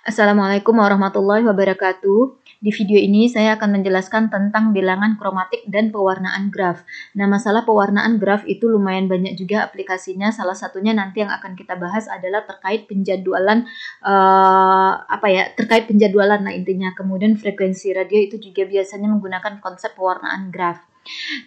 Assalamualaikum warahmatullahi wabarakatuh. Di video ini saya akan menjelaskan tentang bilangan kromatik dan pewarnaan graf. Nah, masalah pewarnaan graf itu lumayan banyak juga aplikasinya. Salah satunya nanti yang akan kita bahas adalah terkait penjadwalan terkait penjadwalan nah intinya. Kemudian frekuensi radio itu juga biasanya menggunakan konsep pewarnaan graf.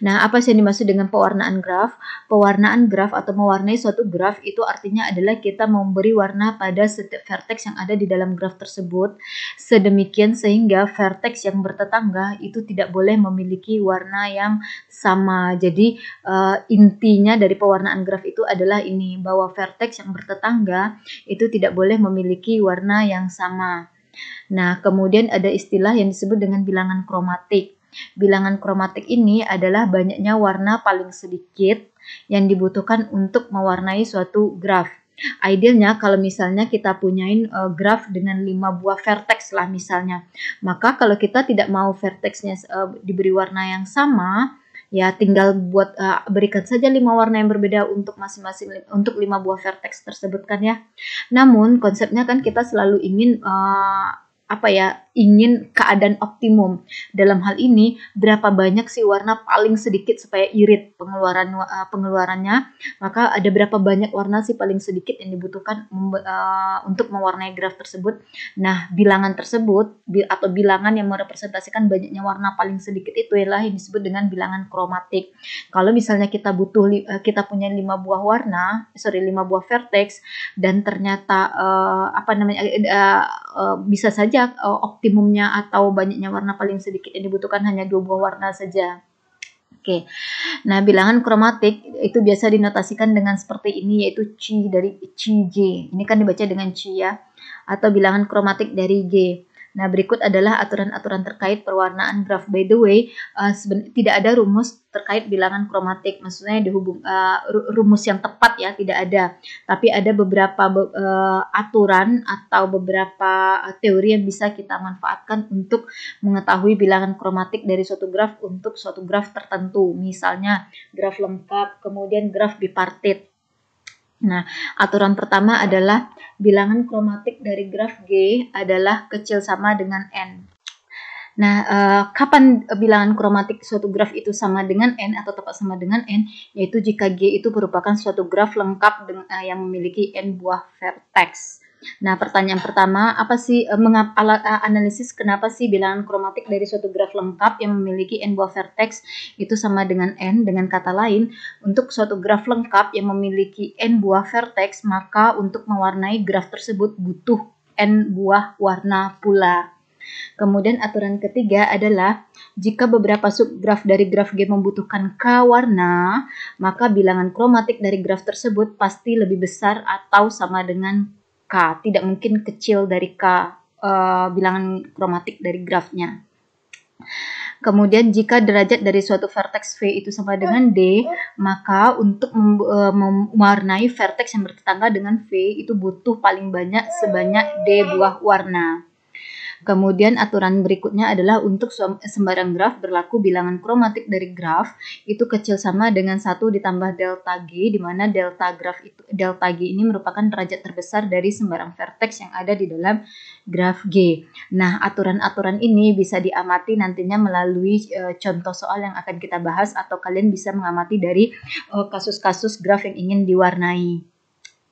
Nah, apa sih yang dimaksud dengan pewarnaan graf? Pewarnaan graf atau mewarnai suatu graf itu artinya adalah kita memberi warna pada setiap vertex yang ada di dalam graf tersebut, sedemikian sehingga vertex yang bertetangga itu tidak boleh memiliki warna yang sama. Jadi, intinya dari pewarnaan graf itu adalah ini, bahwa vertex yang bertetangga itu tidak boleh memiliki warna yang sama. Nah, kemudian ada istilah yang disebut dengan bilangan kromatik. Bilangan kromatik ini adalah banyaknya warna paling sedikit yang dibutuhkan untuk mewarnai suatu graf. Idealnya kalau misalnya kita punyain graf dengan 5 buah vertex lah misalnya. Maka kalau kita tidak mau vertexnya diberi warna yang sama, ya tinggal berikan saja 5 warna yang berbeda untuk masing-masing untuk 5 buah vertex tersebut kan ya. Namun konsepnya kan kita selalu ingin ingin keadaan optimum. Dalam hal ini, berapa banyak sih warna paling sedikit supaya irit pengeluarannya, maka ada berapa banyak warna sih paling sedikit yang dibutuhkan untuk mewarnai graf tersebut. Nah, bilangan tersebut atau bilangan yang merepresentasikan banyaknya warna paling sedikit itu adalah yang disebut dengan bilangan kromatik. Kalau misalnya kita punya 5 buah vertex dan ternyata bisa saja optimumnya atau banyaknya warna paling sedikit yang dibutuhkan hanya 2 buah warna saja. Oke. Nah, bilangan kromatik itu biasa dinotasikan dengan seperti ini, yaitu Ci dari J. Ini kan dibaca dengan Ci ya. Atau bilangan kromatik dari G. Nah, berikut adalah aturan-aturan terkait perwarnaan graf. By the way, tidak ada rumus terkait bilangan kromatik. Maksudnya rumus yang tepat ya, tidak ada. Tapi ada beberapa aturan atau beberapa teori yang bisa kita manfaatkan untuk mengetahui bilangan kromatik dari suatu graf untuk suatu graf tertentu. Misalnya graf lengkap, kemudian graf bipartit. Nah, aturan pertama adalah bilangan kromatik dari graf G adalah kecil sama dengan N. Nah, kapan bilangan kromatik suatu graf itu sama dengan N atau tepat sama dengan N? Yaitu jika G itu merupakan suatu graf lengkap yang memiliki N buah vertex. Nah, pertanyaan pertama, apa sih analisis kenapa sih bilangan kromatik dari suatu graf lengkap yang memiliki N buah vertex itu sama dengan N? Dengan kata lain, untuk suatu graf lengkap yang memiliki N buah vertex, maka untuk mewarnai graf tersebut butuh N buah warna pula. Kemudian aturan ketiga adalah jika beberapa subgraf dari graf G membutuhkan K warna, maka bilangan kromatik dari graf tersebut pasti lebih besar atau sama dengan K. Tidak mungkin kecil dari K bilangan kromatik dari grafnya. Kemudian jika derajat dari suatu vertex V itu sama dengan D, maka untuk mewarnai vertex yang bertetangga dengan V itu butuh paling banyak sebanyak D buah warna. Kemudian aturan berikutnya adalah untuk sembarang graf berlaku bilangan kromatik dari graf itu kecil sama dengan 1 ditambah delta G, di mana delta G ini merupakan derajat terbesar dari sembarang vertex yang ada di dalam graf G. Nah, aturan-aturan ini bisa diamati nantinya melalui contoh soal yang akan kita bahas, atau kalian bisa mengamati dari kasus-kasus graf yang ingin diwarnai.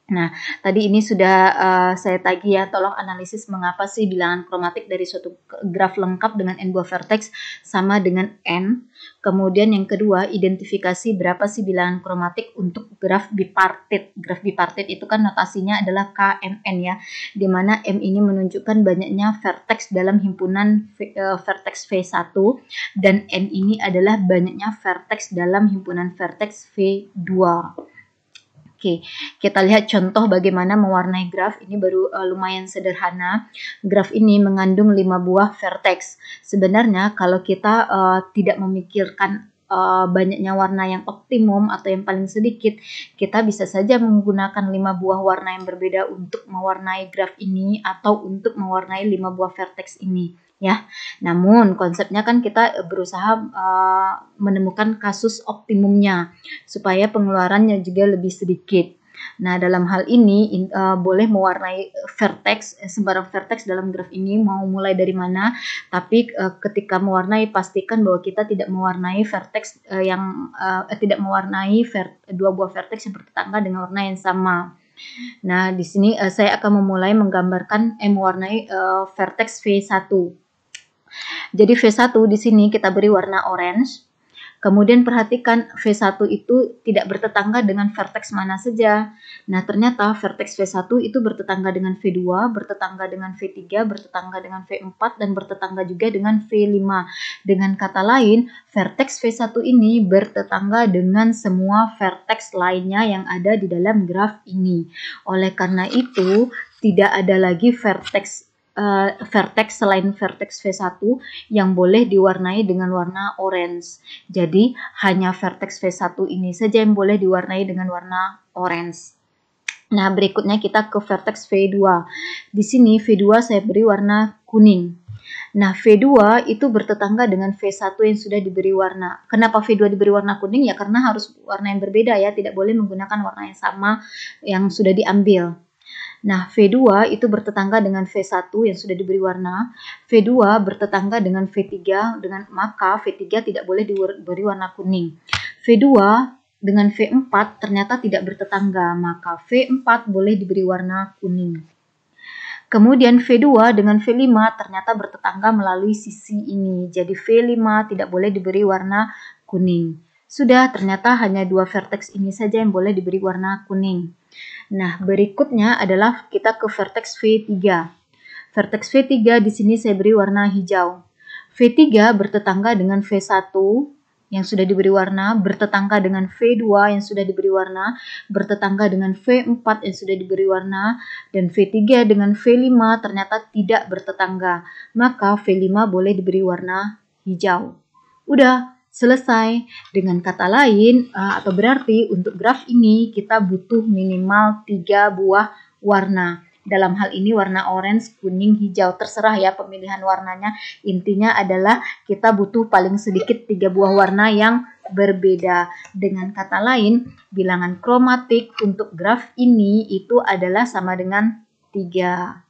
Nah, tadi ini sudah saya tagih ya, tolong analisis mengapa sih bilangan kromatik dari suatu graf lengkap dengan N buah vertex sama dengan N. Kemudian yang kedua, identifikasi berapa sih bilangan kromatik untuk graf bipartit. Graf bipartit itu kan notasinya adalah KMN ya, di mana M ini menunjukkan banyaknya vertex dalam himpunan vertex V1 dan N ini adalah banyaknya vertex dalam himpunan vertex V2. Oke, kita lihat contoh bagaimana mewarnai graf. Ini baru lumayan sederhana. Graf ini mengandung 5 buah vertex. Sebenarnya kalau kita tidak memikirkan banyaknya warna yang optimum atau yang paling sedikit, kita bisa saja menggunakan 5 buah warna yang berbeda untuk mewarnai graf ini atau untuk mewarnai 5 buah vertex ini. Ya, namun konsepnya kan kita berusaha menemukan kasus optimumnya supaya pengeluarannya juga lebih sedikit. Nah, dalam hal ini boleh mewarnai vertex, sembarang vertex dalam graf ini, mau mulai dari mana, tapi ketika mewarnai pastikan bahwa kita tidak mewarnai vertex tidak mewarnai dua buah vertex yang bertetangga dengan warna yang sama. Nah, di sini saya akan memulai menggambarkan mewarnai vertex V1. Jadi V1 di sini kita beri warna orange. Kemudian perhatikan V1 itu tidak bertetangga dengan vertex mana saja. Nah, ternyata vertex V1 itu bertetangga dengan V2, bertetangga dengan V3, bertetangga dengan V4, dan bertetangga juga dengan V5. Dengan kata lain, vertex V1 ini bertetangga dengan semua vertex lainnya yang ada di dalam graf ini. Oleh karena itu, tidak ada lagi vertex selain vertex V1 yang boleh diwarnai dengan warna orange. Jadi hanya vertex V1 ini saja yang boleh diwarnai dengan warna orange. Nah, berikutnya kita ke vertex V2. Di sini V2 saya beri warna kuning. Nah, V2 itu bertetangga dengan V1 yang sudah diberi warna. Kenapa V2 diberi warna kuning? Ya karena harus warna yang berbeda ya, tidak boleh menggunakan warna yang sama yang sudah diambil. Nah, V2 itu bertetangga dengan V1 yang sudah diberi warna. V2 bertetangga dengan V3, maka V3 tidak boleh diberi warna kuning. V2 dengan V4 ternyata tidak bertetangga, maka V4 boleh diberi warna kuning. Kemudian V2 dengan V5 ternyata bertetangga melalui sisi ini. Jadi V5 tidak boleh diberi warna kuning. Sudah, ternyata hanya dua vertex ini saja yang boleh diberi warna kuning. Nah, berikutnya adalah kita ke vertex V3. Vertex V3 di sini saya beri warna hijau. V3 bertetangga dengan V1 yang sudah diberi warna, bertetangga dengan V2 yang sudah diberi warna, bertetangga dengan V4 yang sudah diberi warna, dan V3 dengan V5 ternyata tidak bertetangga. Maka V5 boleh diberi warna hijau. Udah, selesai. Dengan kata lain, atau berarti untuk graf ini kita butuh minimal 3 buah warna. Dalam hal ini warna orange, kuning, hijau. Terserah ya pemilihan warnanya. Intinya adalah kita butuh paling sedikit 3 buah warna yang berbeda. Dengan kata lain, bilangan kromatik untuk graf ini itu adalah sama dengan 3.